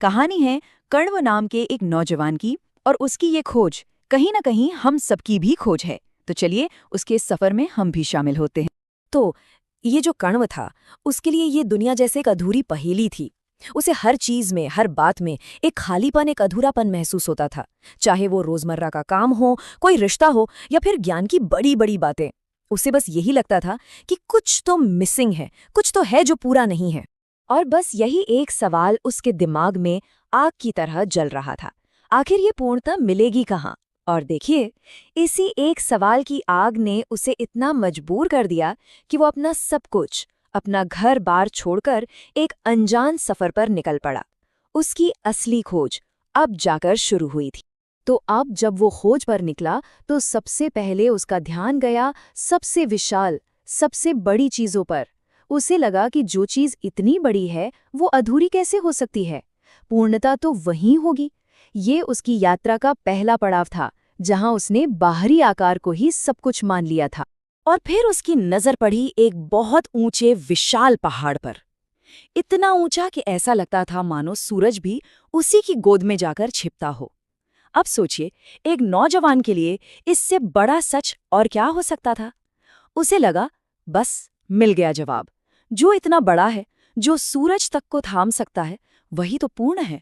कहानी है कण्व नाम के एक नौजवान की और उसकी ये खोज कहीं ना कहीं हम सबकी भी खोज है। तो चलिए उसके इस सफर में हम भी शामिल होते हैं। तो ये जो कण्व था, उसके लिए ये दुनिया जैसे एक अधूरी पहेली थी। उसे हर चीज में, हर बात में एक खालीपन, एक अधूरापन महसूस होता था। चाहे वो रोजमर्रा का काम हो, कोई रिश्ता हो या फिर ज्ञान की बड़ी बड़ी बातें। उसे बस यही लगता था कि कुछ तो मिसिंग है, कुछ तो है जो पूरा नहीं है। और बस यही एक सवाल उसके दिमाग में आग की तरह जल रहा था। आखिर ये पूर्णता मिलेगी कहाँ? और देखिए, इसी एक सवाल की आग ने उसे इतना मजबूर कर दिया कि वो अपना सब कुछ, अपना घर बार छोड़कर एक अनजान सफर पर निकल पड़ा। उसकी असली खोज अब जाकर शुरू हुई थी। तो अब जब वो खोज पर निकला, तो सबसे पहले उसका ध्यान गया सबसे विशाल, सबसे बड़ी चीजों पर। उसे लगा कि जो चीज इतनी बड़ी है, वो अधूरी कैसे हो सकती है? पूर्णता तो वहीं होगी। ये उसकी यात्रा का पहला पड़ाव था, जहां उसने बाहरी आकार को ही सब कुछ मान लिया था। और फिर उसकी नजर पड़ी एक बहुत ऊंचे विशाल पहाड़ पर। इतना ऊंचा कि ऐसा लगता था मानो सूरज भी उसी की गोद में जाकर छिपता हो। अब सोचिए, एक नौजवान के लिए इससे बड़ा सच और क्या हो सकता था? उसे लगा, बस मिल गया जवाब। जो इतना बड़ा है, जो सूरज तक को थाम सकता है, वही तो पूर्ण है।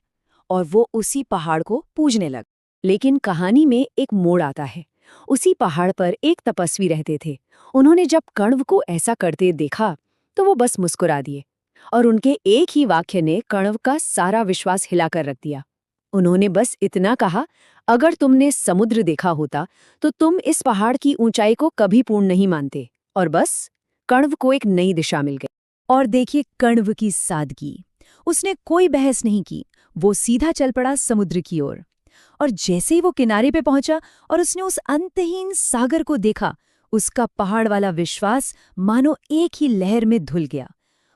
और वो उसी पहाड़ को पूजने लगा। लेकिन कहानी में एक मोड़ आता है। उसी पहाड़ पर एक तपस्वी रहते थे। उन्होंने जब कण्व को ऐसा करते देखा, तो वो बस मुस्कुरा दिए। और उनके एक ही वाक्य ने कण्व का सारा विश्वास हिलाकर रख दिया। उन्होंने बस इतना कहा, अगर तुमने समुद्र देखा होता, तो तुम इस पहाड़ की ऊंचाई को कभी पूर्ण नहीं मानते। और बस कण्व को एक नई दिशा मिल गई। और देखिए कण्व की सादगी। उसने कोई बहस नहीं की, वो सीधा चल पड़ा समुद्र की ओर। और जैसे ही वो किनारे पे पहुंचा और उसने उस अंतहीन सागर को देखा, उसका पहाड़ वाला विश्वास मानो एक ही लहर में धुल गया।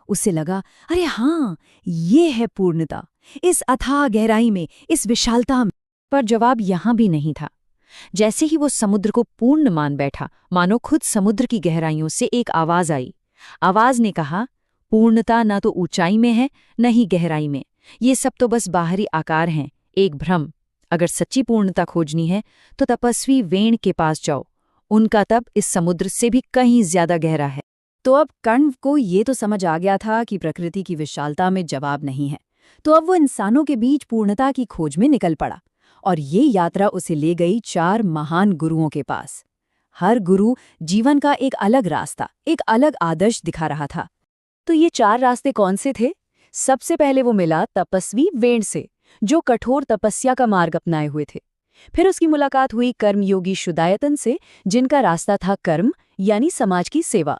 उसे लगा, अरे हाँ, ये है पूर्णता, इस अथाह गहराई में, इस विशालता में। पर जवाब यहां भी नहीं था। जैसे ही वो समुद्र को पूर्ण मान बैठा, मानो खुद समुद्र की गहराइयों से एक आवाज आई। आवाज ने कहा, पूर्णता न तो ऊंचाई में है, न ही गहराई में। ये सब तो बस बाहरी आकार हैं, एक भ्रम। अगर सच्ची पूर्णता खोजनी है, तो तपस्वी वेण के पास जाओ। उनका तप इस समुद्र से भी कहीं ज्यादा गहरा है। तो अब कण्व को ये तो समझ आ गया था कि प्रकृति की विशालता में जवाब नहीं है। तो अब वो इंसानों के बीच पूर्णता की खोज में निकल पड़ा। और ये यात्रा उसे ले गई 4 महान गुरुओं के पास। हर गुरु जीवन का एक अलग रास्ता, एक अलग आदर्श दिखा रहा था। तो ये 4 रास्ते कौन से थे? सबसे पहले वो मिला तपस्वी वेण से, जो कठोर तपस्या का मार्ग अपनाए हुए थे। फिर उसकी मुलाकात हुई कर्मयोगी शुदायतन से, जिनका रास्ता था कर्म यानी समाज की सेवा।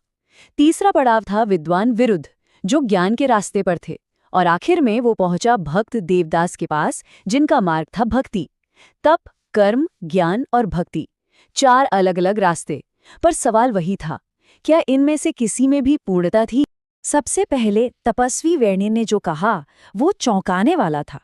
तीसरा पड़ाव था विद्वान विरुद्ध, जो ज्ञान के रास्ते पर थे। और आखिर में वो पहुंचा भक्त देवदास के पास, जिनका मार्ग था भक्ति। तप, कर्म, ज्ञान और भक्ति, 4 अलग अलग रास्ते। पर सवाल वही था, क्या इनमें से किसी में भी पूर्णता थी? सबसे पहले तपस्वी वेण्य ने जो कहा, वो चौंकाने वाला था।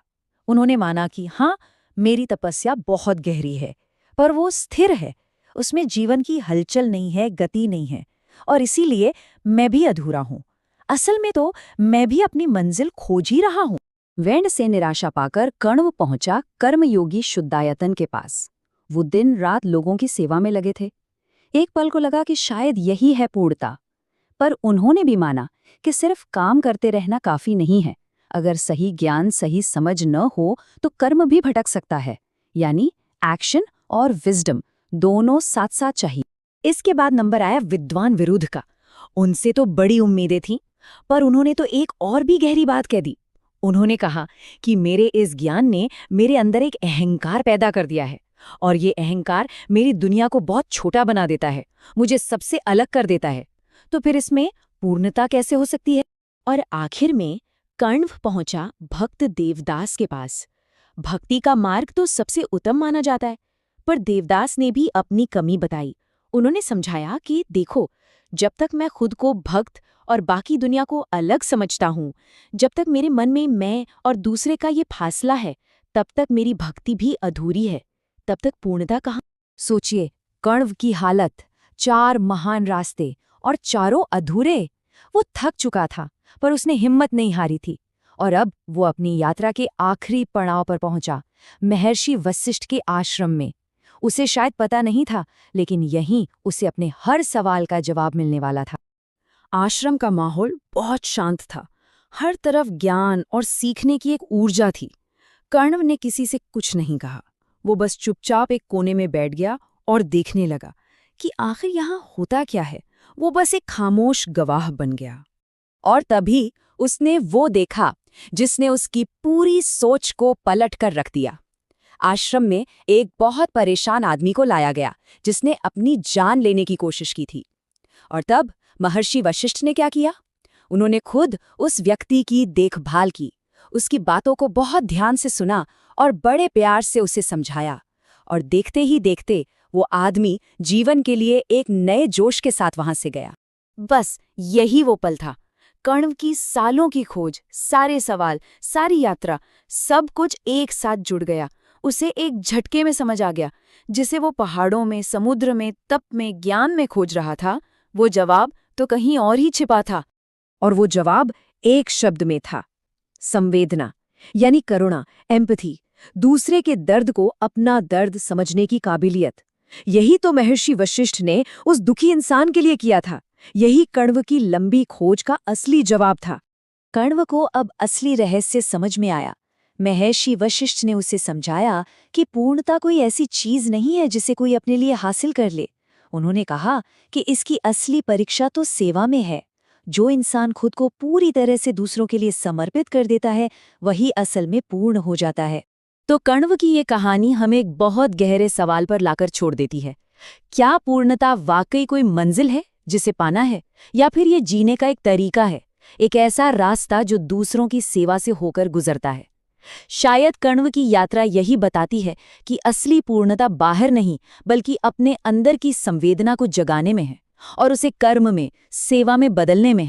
उन्होंने माना कि हाँ, मेरी तपस्या बहुत गहरी है, पर वो स्थिर है। उसमें जीवन की हलचल नहीं है, गति नहीं है। और इसीलिए मैं भी अधूरा हूँ। असल में तो मैं भी अपनी मंजिल खोज ही रहा हूँ। वेण से निराशा पाकर कण्व पहुंचा कर्मयोगी शुद्धायतन के पास। वो दिन रात लोगों की सेवा में लगे थे। एक पल को लगा कि शायद यही है पूर्णता। पर उन्होंने भी माना कि सिर्फ काम करते रहना काफी नहीं है। अगर सही ज्ञान, सही समझ न हो, तो कर्म भी भटक सकता है। यानी एक्शन और विजडम दोनों साथ साथ चाहिए। इसके बाद नंबर आया विद्वान विरुद्ध का। उनसे तो बड़ी उम्मीदें थीं, पर उन्होंने तो एक और भी गहरी बात कह दी। उन्होंने कहा कि मेरे इस ज्ञान ने मेरे अंदर एक अहंकार पैदा कर दिया है, और ये अहंकार मेरी दुनिया को बहुत छोटा बना देता है, मुझे सबसे अलग कर देता है। तो फिर इसमें पूर्णता कैसे हो सकती है? और आखिर में कण्व पहुंचा भक्त देवदास के पास। भक्ति का मार्ग तो सबसे उत्तम माना जाता है, पर देवदास ने भी अपनी कमी बताई। उन्होंने समझाया कि देखो, जब तक मैं खुद को भक्त और बाकी दुनिया को अलग समझता हूँ, जब तक मेरे मन में मैं और दूसरे का ये फासला है, तब तक मेरी भक्ति भी अधूरी है। तब तक पूर्णता कहाँ? सोचिए, कण्व की हालत, 4 महान रास्ते और चारों अधूरे। वो थक चुका था, पर उसने हिम्मत नहीं हारी थी। और अब वो अपनी यात्रा के आखिरी पड़ाव पर पहुंचा, महर्षि वशिष्ठ के आश्रम में। उसे शायद पता नहीं था, लेकिन यहीं उसे अपने हर सवाल का जवाब मिलने वाला था। आश्रम का माहौल बहुत शांत था। हर तरफ ज्ञान और सीखने की एक ऊर्जा थी। कण्व ने किसी से कुछ नहीं कहा। वो बस चुपचाप एक कोने में बैठ गया और देखने लगा कि आखिर यहाँ होता क्या है। वो बस एक खामोश गवाह बन गया। और तभी उसने वो देखा जिसने उसकी पूरी सोच को पलट कर रख दिया। आश्रम में एक बहुत परेशान आदमी को लाया गया, जिसने अपनी जान लेने की कोशिश की थी। और तब महर्षि वशिष्ठ ने क्या किया? उन्होंने खुद उस व्यक्ति की देखभाल की, उसकी बातों को बहुत ध्यान से सुना और बड़े प्यार से उसे समझाया। और देखते ही देखते वो आदमी जीवन के लिए एक नए जोश के साथ वहां से गया। बस यही वो पल था। कण्व की सालों की खोज, सारे सवाल, सारी यात्रा, सब कुछ एक साथ जुड़ गया। उसे एक झटके में समझ आ गया, जिसे वो पहाड़ों में, समुद्र में, तप में, ज्ञान में खोज रहा था, वो जवाब तो कहीं और ही छिपा था। और वो जवाब एक शब्द में था, संवेदना, यानी करुणा, एम्पैथी, दूसरे के दर्द को अपना दर्द समझने की काबिलियत। यही तो महर्षि वशिष्ठ ने उस दुखी इंसान के लिए किया था। यही कण्व की लंबी खोज का असली जवाब था। कण्व को अब असली रहस्य समझ में आया। महर्षि वशिष्ठ ने उसे समझाया कि पूर्णता कोई ऐसी चीज नहीं है जिसे कोई अपने लिए हासिल कर ले। उन्होंने कहा कि इसकी असली परीक्षा तो सेवा में है। जो इंसान खुद को पूरी तरह से दूसरों के लिए समर्पित कर देता है, वही असल में पूर्ण हो जाता है। तो कण्व की ये कहानी हमें एक बहुत गहरे सवाल पर लाकर छोड़ देती है। क्या पूर्णता वाकई कोई मंजिल है जिसे पाना है, या फिर ये जीने का एक तरीका है, एक ऐसा रास्ता जो दूसरों की सेवा से होकर गुजरता है? शायद कण्व की यात्रा यही बताती है कि असली पूर्णता बाहर नहीं, बल्कि अपने अंदर की संवेदना को जगाने में है और उसे कर्म में, सेवा में बदलने में है।